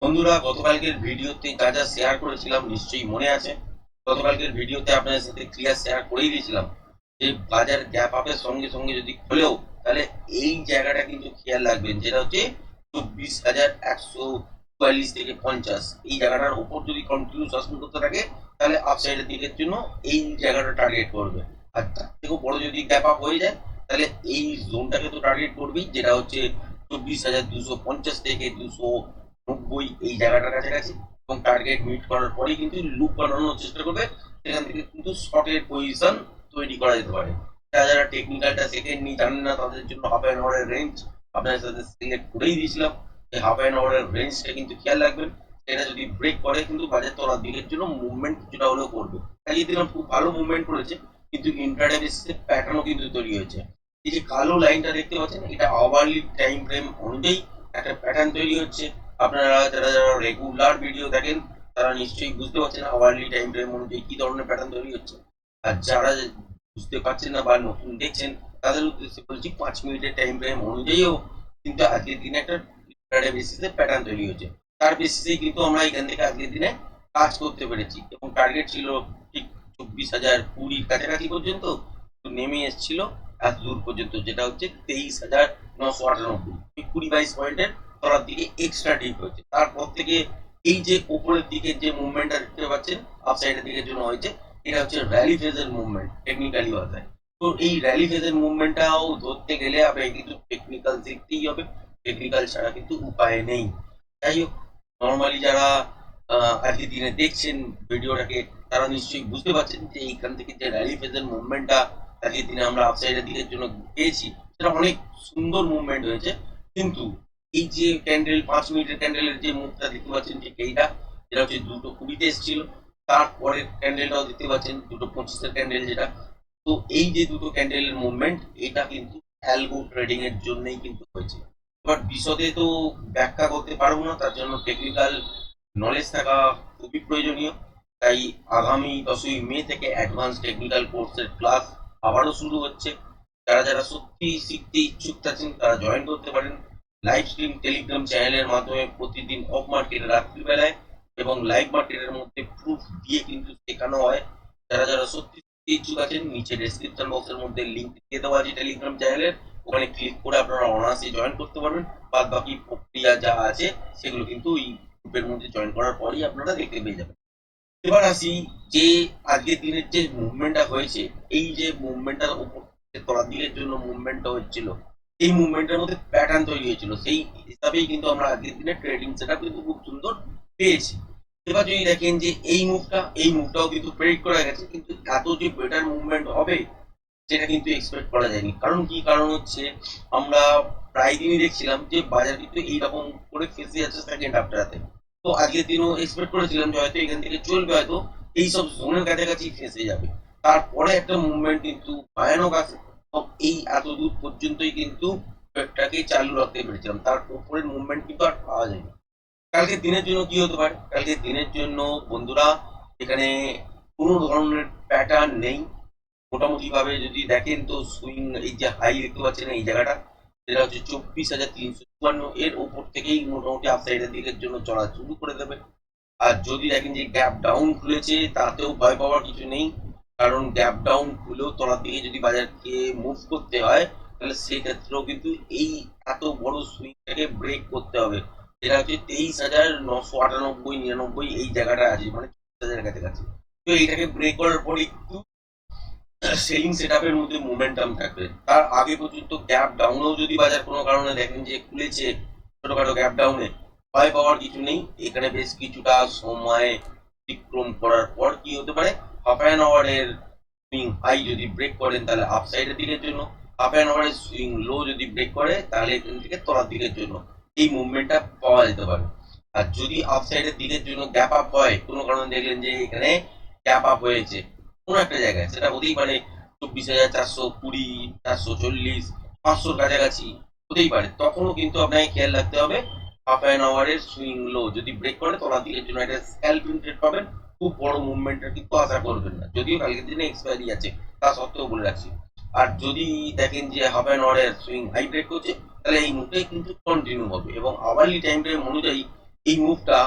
বন্ধুরা, গতকালকের ভিডিওতে যা যা শেয়ার করেছিলাম নিশ্চয়ই মনে আছে। গতকালকের ভিডিওতে আপনাদের সাথে ক্লিয়ার শেয়ার করেই দিয়েছিলাম যে বাজার গ্যাপ আপের সঙ্গে সঙ্গে যদি খোলেও, তাহলে এই জায়গাটা কিন্তু খেয়াল রাখবেন, যেটা হচ্ছে 24,144 থেকে 50, এই জায়গাটার উপর যদি কন্টিনিউ শাসন করতে থাকে, তাহলে আপসাইডের দিকের জন্য এই জায়গাটা টার্গেট করবে। আর তার থেকেও বড় যদি গ্যাপ আপ হয়ে যায়, তাহলে এই জোনটাকে তো টার্গেট করবেই, যেটা হচ্ছে 24,250 থেকে 290, এই জায়গাটার কাছাকাছি। এবং টার্গেট মিট করার পরেই কিন্তু লুপ বানানোর চেষ্টা করবে, সেখান থেকে কিন্তু শর্টের পজিশন তৈরি করা যেতে পারে। যারা যারা টেকনিক্যালটা সেকেন্ড নিয়ে জানেন না, তাদের জন্য হাফ অ্যান আওয়ারের রেঞ্জ আপনাদের সাথে সিলেক্ট করেই দিয়েছিলাম। এই হাফ অ্যান আওয়ারের রেঞ্জটা কিন্তু খেয়াল রাখবেন, এটা যদি ব্রেক করে কিন্তু বাজার তলার দিকের জন্য মুভমেন্ট কিছুটা হলেও করবে। তাই দিলাম খুব ভালো মুভমেন্ট করেছে, কিন্তু ইন্ট্রাডে বেসিসে প্যাটার্নও কিন্তু তৈরি হয়েছে। এই যে কালো লাইনটা দেখতে পাচ্ছেন, এটা আওয়ারলি টাইম ফ্রেম অনুযায়ী একটা প্যাটার্ন তৈরি হচ্ছে। আপনারা যারা যারা রেগুলার ভিডিও দেখেন, তারা নিশ্চয়ই বুঝতে পারছেন আওয়ারলি টাইম ফ্রেম অনুযায়ী কি ধরনের প্যাটার্ন তৈরি হচ্ছে। আর যারা বুঝতে পারছেন না বা নতুন দেখছেন, তাদের উদ্দেশ্যে বলছি 5 মিনিটের টাইম ফ্রেম অনুযায়ীও কিন্তু আজকের দিনে একটা বেসিসে প্যাটার্ন তৈরি হচ্ছে। তার বেসিসেই কিন্তু আমরা এখান থেকে আজকের দিনে কাজ করতে পেরেছি, এবং টার্গেট ছিল ঠিক 24,020 কাছাকাছি পর্যন্ত, নেমে এসেছিল এত দূর পর্যন্ত, যেটা হচ্ছে 23,998, 20-22 পয়েন্টের তলার দিকে এক্সট্রা ডিপ হয়েছে। তারপর থেকে এই যে উপরের দিকে যে মুভমেন্টটা দেখতে পাচ্ছেন আপসাইডের দিকের জন্য হয়েছে, এটা হচ্ছে র্যালি ফেজের মুভমেন্ট টেকনিক্যালি ভাষায়। তো এই র্যালি ফেজের মুভমেন্টটাও ধরতে গেলে আপনাকে কিন্তু টেকনিক্যাল শিখতেই হবে, টেকনিক্যাল ছাড়া কিন্তু উপায় নেই। যাই হোক, নর্মালি যারা আজকের দিনে দেখছেন ভিডিওটাকে, তারা নিশ্চয়ই বুঝতে পারছেন যে এইখান থেকে যে র্যালি ফেজের মুভমেন্টটা আজকের দিনে আমরা আপসাইডের দিকের জন্য পেয়েছি, সেটা অনেক সুন্দর মুভমেন্ট হয়েছে। কিন্তু এই যে ক্যান্ডেল 5 মিনিটের ক্যান্ডেলের যে মুখটা দেখতে পাচ্ছেন, ঠিক এইটা, যেটা হচ্ছে 2:20 এসেছিল, তারপরের ক্যান্ডেলটাও দেখতে পাচ্ছেন 2:25 ক্যান্ডেল, যেটা। তো এই যে দুটো ক্যান্ডেলের মুভমেন্ট, এটা কিন্তু অ্যালগো ট্রেডিং এর জন্যই কিন্তু হয়েছে। এবার বিশদে তো ব্যাখ্যা করতে পারবো না, তার জন্য টেকনিক্যাল নলেজ থাকা খুবই প্রয়োজনীয়। তাই আগামী 10ই মে থেকে অ্যাডভান্স টেকনিক্যাল কোর্সের ক্লাস আবারও শুরু হচ্ছে। যারা যারা সত্যি শিখতে ইচ্ছুক আছেন, তারা জয়েন করতে পারেন লাইভ স্ট্রিম টেলিগ্রাম চ্যানেলের মাধ্যমে প্রতিদিন অফ মার্কেট রাত্রিবেলায়, এবং লাইভ মার্কেটের মধ্যে প্রুফ দিয়ে কিন্তু শেখানো হয়। যারা যারা সত্যি ইচ্ছুক আছেন, নিচে ডেসক্রিপশন বক্সের মধ্যে লিঙ্ক দিয়ে দেওয়া আছে টেলিগ্রাম চ্যানেলের, ওখানে ক্লিক করে আপনারা অনার্সে জয়েন করতে পারবেন। বাদ বাকি প্রক্রিয়া যা আছে সেগুলো কিন্তু এই গ্রুপের মধ্যে জয়েন করার পরই আপনারা দেখতে পেয়ে যাবেন। এবার আসি যে আজকের দিনের যে মুভমেন্টটা হয়েছে, এই যে মুভমেন্টটার উপর তলার দিকের জন্য মুভমেন্টটা হচ্ছিল, এই মুভমেন্টের মধ্যে প্যাটার্ন তৈরি হয়েছিল, সেই হিসাবেই কিন্তু আমরা আজকের দিনে ট্রেডিং সেটআপ কিন্তু খুব সুন্দর পেয়েছি। এবার যদি দেখেন যে এই মুভটাও কিন্তু প্রেডিক্ট করা গেছে, কিন্তু এত যে বেটার মুভমেন্ট হবে সেটা কিন্তু এক্সপেক্ট করা যায়নি। কারণ কি? কারণ হচ্ছে আমরা প্রায় দিনই দেখছিলাম যে বাজার কিন্তু এইরকম করে ফেসে যাচ্ছে সেকেন্ড হাফটাতে। তো আজকের দিনও এক্সপেক্ট করেছিলাম যে হয়তো এখান থেকে চলবে, হয়তো এইসব জোনের কাছাকাছি ফেসে যাবে। তারপরে একটা মুভমেন্ট কিন্তু ভয়ানক আছে, এই এত দূর পর্যন্তই কিন্তু ট্রেডটাকে চালু রাখতে পেরেছিলাম, তার উপরের মুভমেন্ট কিন্তু আর পাওয়া যায়নি। কালকের দিনের জন্য কি হতে পারে? কালকের দিনের জন্য বন্ধুরা, এখানে কোনো ধরনের প্যাটার্ন নেই। মোটামুটি ভাবে যদি দেখেন, তো সুইং, এই যে হাই দেখতে পাচ্ছেন এই জায়গাটা, যেটা হচ্ছে 24,354, এর উপর থেকেই মোটামুটি আপসাইডের দিকের জন্য চলা শুরু করে দেবে। আর যদি দেখেন যে গ্যাপ ডাউন খুলেছে, তাতেও ভয় পাওয়ার কিছু নেই, কারণ গ্যাপ ডাউন খুলেও তলার দিকে যদি বাজারকে মুভ করতে হয়, তাহলে সেক্ষেত্রেও কিন্তু এই এত বড় সুইংটাকে ব্রেক করতে হবে, যেটা হচ্ছে 23,998-99, এই জায়গাটা আছে, মানে 24,000 কাছাকাছি। তো এইটাকে ব্রেক করার পরে একটু সেলিং সেটআপের মধ্যে মোমেন্টাম থাকবে। তার আগে পর্যন্ত গ্যাপ ডাউনেও যদি বাজার কোনো কারণে দেখেন যে খুলেছে ছোটখাটো গ্যাপ ডাউনে, ভয় পাওয়ার কিছু নেই। এখানে বেশ কিছুটা সময় অতিক্রম করার পর কি হতে পারে, হাফ অ্যান আওয়ারের সুইং হাই যদি ব্রেক করেন, তাহলে আপসাইডের দিকের জন্য, হাফ অ্যান আওয়ারের সুইং লো যদি ব্রেক করে, তাহলে এখান থেকে তলার দিকের জন্য এই মুভমেন্টটা পাওয়া যেতে পারে। আর যদি আপসাইডের দিকের জন্য গ্যাপ আপ হয়, কোনো কারণে দেখলেন যে এখানে গ্যাপ আপ হয়েছে কোনো একটা জায়গায়, সেটা হতেই পারে 24,420, 440, 500 কাছাকাছি হতেই পারে, তখনও কিন্তু আপনাকে খেয়াল রাখতে হবে হাফ অ্যান আওয়ারের সুইং লো যদি ব্রেক করে, তলার দিকের জন্য একটা স্ক্যালপিং ট্রেড পাবেন। খুব বড় মুভমেন্টের কিন্তু আশা করবেন না, যদিও কালকের দিনে এক্সপায়ারি আছে, তা সত্ত্বেও বলে রাখছি। আর যদি দেখেন যে হাফ অ্যান আওয়ারের সুইং হাই ব্রেক করছে, তাহলে এই মুভটাই কিন্তু কন্টিনিউ হবে, এবং আওয়ারলি টাইম ফ্রেম অনুযায়ী এই মুভটা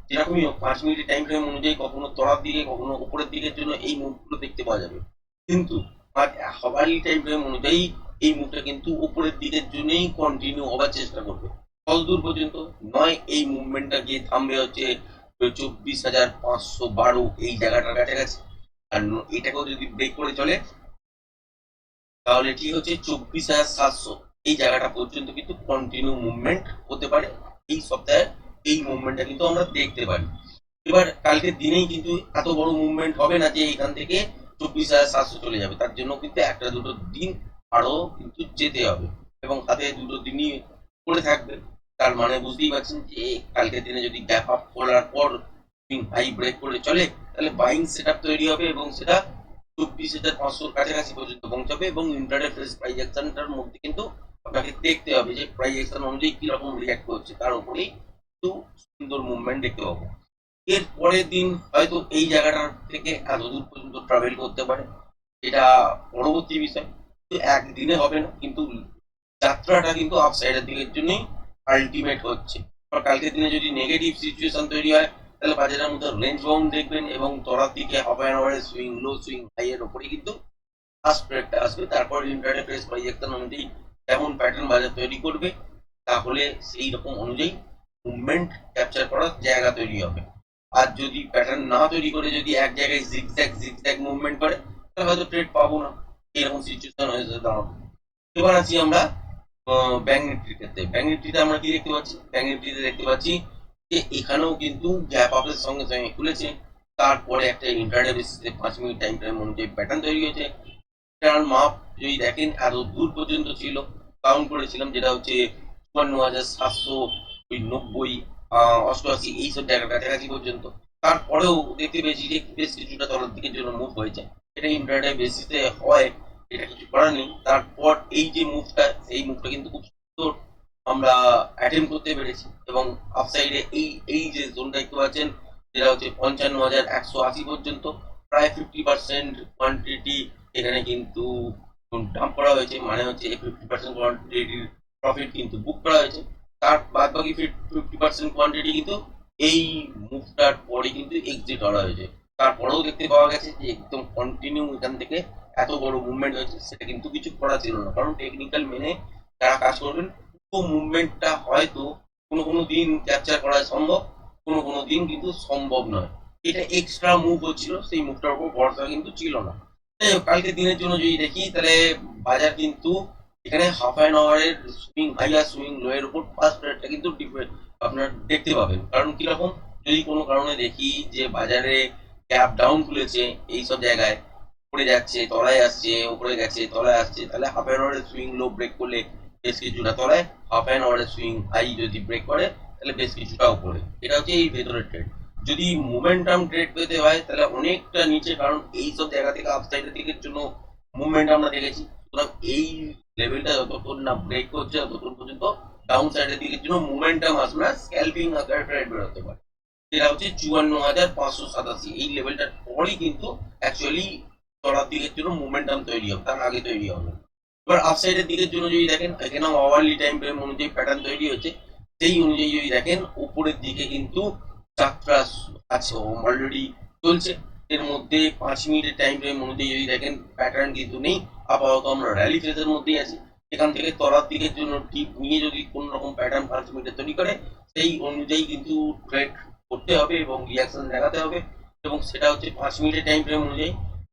যেরকমই হোক 5 মিনিটের টাইম ফ্রেম অনুযায়ী কখনো তলার দিকে কখনো উপরের দিকের জন্য এই মুভগুলো দেখতে পাওয়া যাবে, কিন্তু হাওয়ারলি টাইম ফ্রেম অনুযায়ী এই মুভটা কিন্তু উপরের দিকের জন্যই কন্টিনিউ হবার চেষ্টা করবে কতদূর পর্যন্ত, নয় এই মুভমেন্টটা গিয়ে থামবে হচ্ছে 24,512 এই জায়গাটার কাছাকাছি, আর এটাকেও যদি ব্রেক করে চলে তাহলে ঠিক হচ্ছে 24,700 এই জায়গাটা পর্যন্ত কিন্তু কন্টিনিউ মুভমেন্ট হতে পারে। এই সপ্তাহে এই মুভমেন্টটা কিন্তু আমরা দেখতে পারি। এবার কালকের দিনেই কিন্তু এত বড় মুভমেন্ট হবে না যে এখান থেকে 24,700 চলে যাবে, তার জন্য কিন্তু একটা দুটো দিন আরো কিন্তু যেতে হবে এবং হাতে দুটো দিনই পড়ে থাকবে। তার মানে বুঝতেই পারছেন যে কালকের দিনে যদি গ্যাপ আপ করার পর হাই ব্রেক করে চলে তাহলে বাইং সেট আপ তৈরি হবে এবং সেটা 24,500 কাছাকাছি পর্যন্ত পৌঁছাবে এবং ইন্টারডে ফ্রেশ প্রাইস অ্যাকশনটার মধ্যে কিন্তু আপনাকে দেখতে হবে যে প্রাইস অ্যাকশন অনুযায়ী কি রকম রিঅ্যাক্ট করছে, তার উপরেই কিন্তু সুন্দর মুভমেন্ট দেখতে পাবো। এর পরের দিন হয়তো এই জায়গাটার থেকে এত দূর পর্যন্ত ট্রাভেল করতে পারে, এটা পরবর্তী বিষয়। তো একদিনে হবে না, কিন্তু যাত্রাটা কিন্তু আপসাইডের দিকের জন্যই আলটিমেট হচ্ছে। আর কালকের দিনে যদি নেগেটিভ সিচুয়েশন তৈরি হয় তাহলে বাজারের মধ্যে রেঞ্জ বাউন্ড দেখবেন এবং তলার দিকে হাফ অ্যান আওয়ারের সুইং লো সুইং হাই এর উপরে কিন্তু ফার্স্ট ব্রেকটা আসবে, তারপর ইন্টারডে প্রেস প্রজেকশন অনুযায়ী যেমন প্যাটার্ন বাজার তৈরি করবে তাহলে সেই রকম অনুযায়ী মুভমেন্ট ক্যাপচার করার জায়গা তৈরি হবে। আর যদি প্যাটার্ন না তৈরি করে যদি এক জায়গায় জিগজ্যাগ মুভমেন্ট করে তাহলে হয়তো ট্রেড পাবো না, এরকম সিচুয়েশন হয়েছে দাঁড়াবো। এবার আছি আমরা ব্যাংক নিফটির ক্ষেত্রে। ব্যাংক নিফটিতে আমরা কি দেখতে পাচ্ছি, ব্যাংক নিফটিতে দেখতে পাচ্ছি যে এখানেও কিন্তু গ্যাপ আপের সঙ্গে সঙ্গে খুলেছে, তারপরে একটা ইন্টারডে বেসিসে 5 মিনিট টাইম ফ্রেম অনুযায়ী প্যাটার্ন তৈরি হয়েছে। প্যাটার্ন মাপ যদি দেখেন এত দূর পর্যন্ত ছিল, কাউন্ট করেছিলাম যেটা হচ্ছে 54,790 88 এইসব জায়গার কাছাকাছি পর্যন্ত। তারপরেও দেখতে পেয়েছি যে বেশ কিছুটা তলার দিকের জন্য মুভ হয়েছে, এটা ইন্টারডে বেসিসে হয়, এটা কিছু করার নেই। তারপর এই যে মুভটা এই মুভটা কিন্তু খুব সুন্দর আমরা অ্যাটেম্প করতে পেরেছি এবং আপসাইডে এই যে জোনটা দেখতে পাচ্ছেন যেটা হচ্ছে 55,180 পর্যন্ত প্রায় 50% কোয়ান্টিটি এখানে কিন্তু ডাম্প করা হয়েছে, মানে হচ্ছে 50% কোয়ান্টিটির প্রফিট কিন্তু বুক করা হয়েছে, তার বাদ বাকি 50% কোয়ান্টিটি কিন্তু এই মুভটার পরে কিন্তু এক্সিট করা হয়েছে। তারপরেও দেখতে পাওয়া গেছে যে একদম কন্টিনিউ এখান থেকে এত বড় মুভমেন্ট হয়েছে, সেটা কিন্তু কিছু করা ছিল না, কারণ টেকনিক্যাল মেনে যারা কাজ করবেন পুরো মুভমেন্টটা হয়তো কোনো কোনো দিন ক্যাপচার করা সম্ভব, কোনো কোনো দিন কিন্তু সম্ভব নয়। এটা এক্সট্রা মুভ হচ্ছিল, সেই মুভটার উপর ভরসা কিন্তু ছিল না। যাই হোক, কালকে দিনের জন্য যদি দেখি তাহলে বাজার কিন্তু এখানে হাফ অ্যান আওয়ারের সুইং হাই আর সুইং লো এর উপর ফার্স্ট রেটটা কিন্তু আপনার দেখতে পাবেন। কারণ কিরকম, যদি কোনো কারণে দেখি যে বাজারে গ্যাপ ডাউন খুলেছে এইসব জায়গায় পড়ে যাচ্ছে, তলায় আসছে, উপরে গেছে, তলায় আসছে, তাহলে হাফ অ্যান আওয়ারের সুইং লো ব্রেক করলে বেশ কিছুটা তলায়, হাফ অ্যান আওয়ারের সুইং হাই যদি ব্রেক করে তাহলে বেশ কিছুটা উপরে। এটা হচ্ছে এই ভেতরের ট্রেড। যদি মোমেন্টাম ট্রেড পেতে হয় তাহলে অনেকটা নিচে, কারণ এই সব জায়গা থেকে আপসাইডের দিকের জন্য মুভমেন্ট আমরা দেখেছি। সুতরাং এই লেভেলটা যতক্ষণ না ব্রেক করছে ততক্ষণ পর্যন্ত ডাউন সাইডের দিকের জন্য মোমেন্টাম আসবে না, স্ক্যালপিং আকারে ট্রেড বেরোতে পারে। সেটা হচ্ছে 54,587 এই লেভেলটার পরই কিন্তু অ্যাকচুয়ালি তলার দিকের জন্য মোমেন্টাম তৈরি হবে, তার আগে তৈরি হবে। এবার আপসাইডের দিকের জন্য যদি দেখেন এখানেও আওয়ারলি টাইম ফ্রেম অনুযায়ী প্যাটার্ন তৈরি হচ্ছে, সেই অনুযায়ী যদি দেখেন উপরের দিকে কিন্তু যাত্রা আছে, অলরেডি চলছে। এর মধ্যে 5 মিনিটের টাইম ফ্রেম অনুযায়ী যদি দেখেন প্যাটার্ন কিন্তু নেই, আপাতত আমরা র্যালি ফেজের মধ্যেই আছি। এখান থেকে তলার দিকের জন্য টিপ নিয়ে যদি কোন রকম প্যাটার্ন 5 মিনিটে তৈরি করে সেই অনুযায়ী কিন্তু ট্রেড করতে হবে এবং রিয়াকশন দেখাতে হবে, এবং সেটা হচ্ছে 5 মিনিটের টাইম ফ্রেম অনুযায়ী।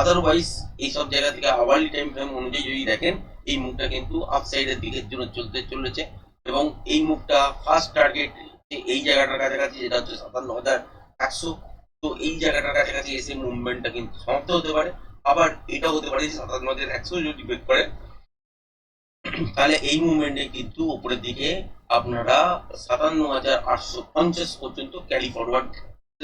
আদারওয়াইজ এইসব জায়গা থেকে আওয়ারলি টাইম ফ্রেম অনুযায়ী যদি দেখেন এই মুভটা কিন্তু আপসাইডের দিকের জন্য চলতে চলেছে এবং এই মুভটা ফার্স্ট টার্গেট এই জায়গাটার কাছাকাছি যেটা হচ্ছে 57,100। তো এই জায়গাটার কাছাকাছি এসে মুভমেন্টটা কিন্তু সমাপ্ত হতে পারে, আবার এটা হতে পারে যে 57,100 যদি ব্রেক করে তাহলে এই মুভমেন্টে কিন্তু উপরের দিকে আপনারা 57,850 পর্যন্ত ক্যারি ফরওয়ার্ড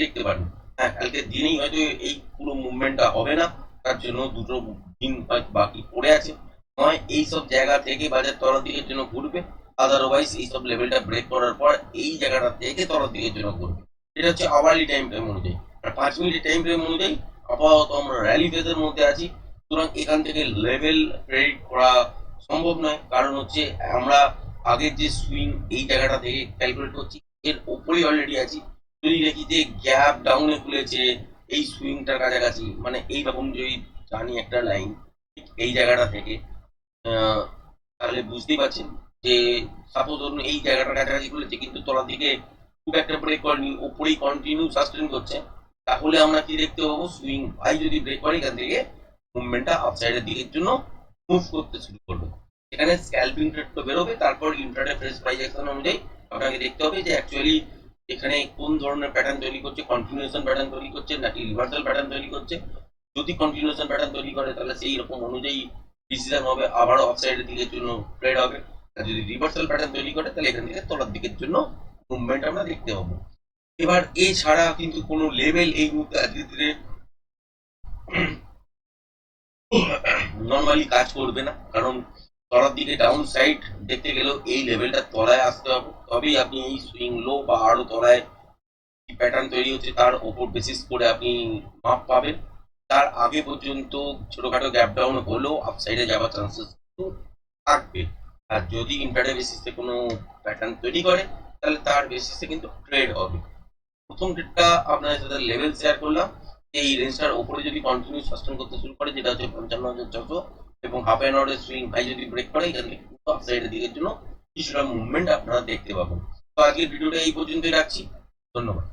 দেখতে পারেন। হ্যাঁ, কালকে দিনেই হয়তো এই পুরো মুভমেন্টটা হবে না, তার জন্য দুটো দিন হয়তো বাকি পড়ে আছে, নয় এইসব জায়গা থেকে বাজার তলার দিকের জন্য ঘুরবে, আদারওয়াইজ এইসব লেভেলটা ব্রেক করার পর এই জায়গাটা থেকে তলার দিকের জন্য ঘুরবে। এটা হচ্ছে আওয়ারলি টাইম ফ্রেম অনুযায়ী। আর 5 মিনিটের টাইম ফ্রেম অনুযায়ী আপাতত আমরা র্যালি ফেজের মধ্যে আছি, সুতরাং এখান থেকে লেভেল প্রেডিক্ট করা সম্ভব নয়, কারণ হচ্ছে আমরা আগের যে সুইং এই জায়গাটা থেকে ক্যালকুলেট করছি, এর উপরেই অলরেডি আছি, যদি দেখি যে গ্যাপ ডাউনে খুলেছে এই সুইংটার কাছাকাছি, মানে এইরকম যদি টানি একটা লাইন এই জায়গাটা থেকে, আহ, তাহলে বুঝতেই পারছেন যে সাপোজ ধরুন এই জায়গাটার কাছাকাছি খুলেছে কিন্তু তলার দিকে খুব একটা ব্রেক করেনি, ওপরেই কন্টিনিউ সাস্টেন করছে, তাহলে আমরা কি দেখতে পাবো, সুইং হাই যদি ব্রেক করে এখান থেকে মুভমেন্টটা আউটসাইডের দিকের জন্য মুভ করতে শুরু করবে। এখানে স্ক্যালপিং ট্রেড তো বেরোবে, তারপর ইন্ট্রাডে ফ্রেশ প্রাইস অ্যাকশন অনুযায়ী আপনাকে দেখতে হবে যে অ্যাকচুয়ালি এখানে কোন ধরনের প্যাটার্ন তৈরি করছে, কন্টিনিউশন প্যাটার্ন তৈরি করছে নাকি রিভার্সাল প্যাটার্ন তৈরি করছে। যদি কন্টিনিউশন প্যাটার্ন তৈরি করে তাহলে সেই রকম অনুযায়ী ডিসিশন হবে, আবারও অফসাইডের দিকের জন্য ট্রেড হবে। আর যদি রিভার্সাল প্যাটার্ন তৈরি করে তাহলে এখান থেকে তলার দিকের জন্য মুভমেন্ট আমরা দেখতে পাবো। এবার এছাড়া কিন্তু কোনো লেভেল এই মুহূর্তে আজকে দিনে নর্মালি কাজ করবে না, কারণ তলার দিকে ডাউন সাইড দেখতে গেলেও এই লেভেলটা তলায় আসতে হবে, তবেই আপনি এই সুইং লো বা আরো তলায় কি প্যাটার্ন তৈরি হচ্ছে তার ওপর বেসিস করে আপনি মাপ পাবেন। তার আগে পর্যন্ত ছোটখাটো গ্যাপ ডাউন হলেও আপসাইডে যাওয়ার চান্সেস থাকবে। আর যদি ইন্টারডে বেসিসে কোনো প্যাটার্ন তৈরি করে তাহলে তার বেসিসে কিন্তু ট্রেড হবে। প্রথম ট্রেডটা আপনার সাথে লেভেল শেয়ার করলাম, এই রেঞ্জটার উপরে যদি কন্টিনিউ সাস্টেন করতে শুরু করে যেটা হচ্ছে 55,600 এবং হাফ অ্যান আওয়ারের সুইং হাই যদি ব্রেক করে এখান থেকে আপসাইডের দিকের জন্য কিছুটা মুভমেন্ট আপনারা দেখতে পাবেন। তো আজকের ভিডিওটা এই পর্যন্তই রাখছি, ধন্যবাদ।